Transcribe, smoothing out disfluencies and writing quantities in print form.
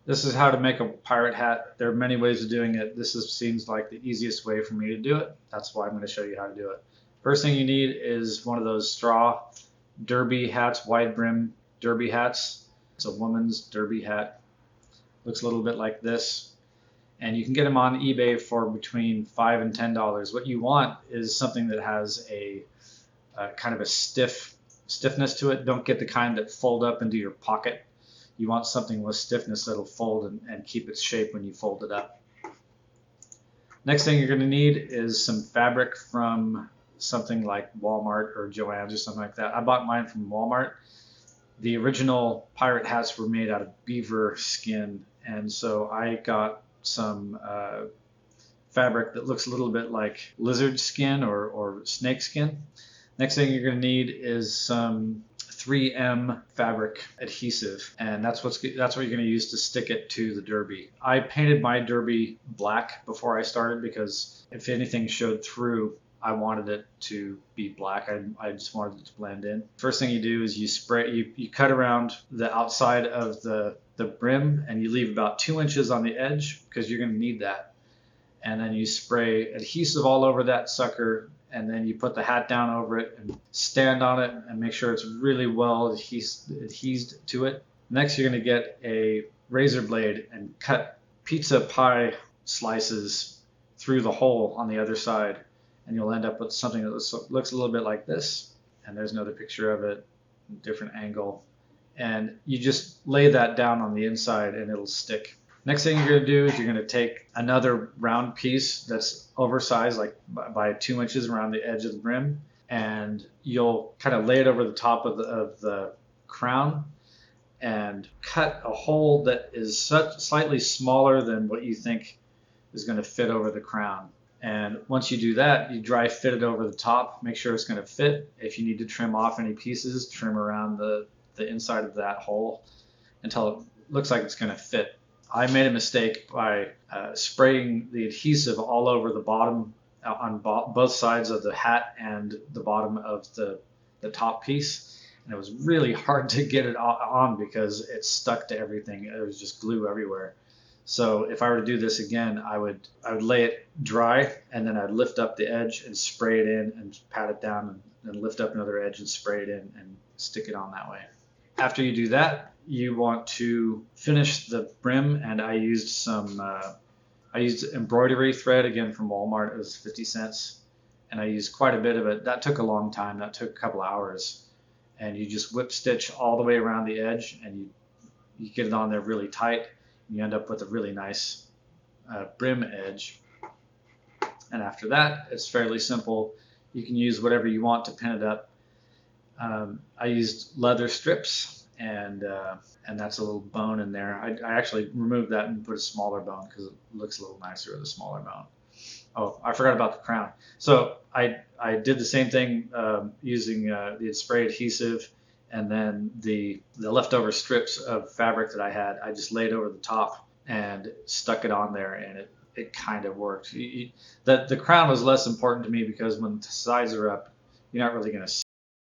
This is how to make a pirate hat. There are many ways of doing it. Seems like the easiest way for me to do it. That's why I'm going to show you how to do it. First thing you need is one of those straw derby hats, wide brim derby hats. It's a woman's derby hat. Looks a little bit like this. And you can get them on eBay for between $5 and $10. What you want is something that has a kind of a stiffness to it. Don't get the kind that fold up into your pocket. You want something with stiffness that'll fold and keep its shape when you fold it up. Next thing you're going to need is some fabric from something like Walmart or Joann's or something like that. I bought mine from Walmart. The original pirate hats were made out of beaver skin, and so I got some fabric that looks a little bit like lizard skin or snake skin. Next thing you're going to need is some 3M fabric adhesive, and that's what you're going to use to stick it to the derby. I painted my derby black before I started because if anything showed through, I wanted it to be black. I just wanted it to blend in. First thing you do is you cut around the outside of the brim, and you leave about 2 inches on the edge because you're going to need that. And then you spray adhesive all over that sucker, and then you put the hat down over it and stand on it and make sure it's really well adhesed to it. Next, you're going to get a razor blade and cut pizza pie slices through the hole on the other side, and you'll end up with something that looks a little bit like this. And there's another picture of it, different angle. And you just lay that down on the inside and it'll stick. Next thing you're going to do is you're going to take another round piece that's oversized, like by 2 inches around the edge of the brim, and you'll kind of lay it over the top of the crown and cut a hole that is slightly smaller than what you think is going to fit over the crown. And once you do that, you dry fit it over the top, make sure it's going to fit. If you need to trim off any pieces, trim around the inside of that hole until it looks like it's going to fit. I made a mistake by spraying the adhesive all over the bottom on both sides of the hat and the bottom of the top piece. And it was really hard to get it on because it stuck to everything. There was just glue everywhere. So if I were to do this again, I would lay it dry, and then I'd lift up the edge and spray it in and pat it down, and then lift up another edge and spray it in and stick it on that way. After you do that, you want to finish the brim, and I used embroidery thread, again from Walmart. It was 50 cents, and I used quite a bit of it. That took a long time. That took a couple hours, and you just whip stitch all the way around the edge, and you get it on there really tight, and you end up with a really nice brim edge. And after that, it's fairly simple. You can use whatever you want to pin it up. I used leather strips, and that's a little bone in there. I actually removed that and put a smaller bone because it looks a little nicer with a smaller bone. Oh, I forgot about the crown. So I did the same thing using the spray adhesive, and then the leftover strips of fabric that I had, I just laid over the top and stuck it on there, and it kind of worked. The crown was less important to me because when the sides are up, you're not really going to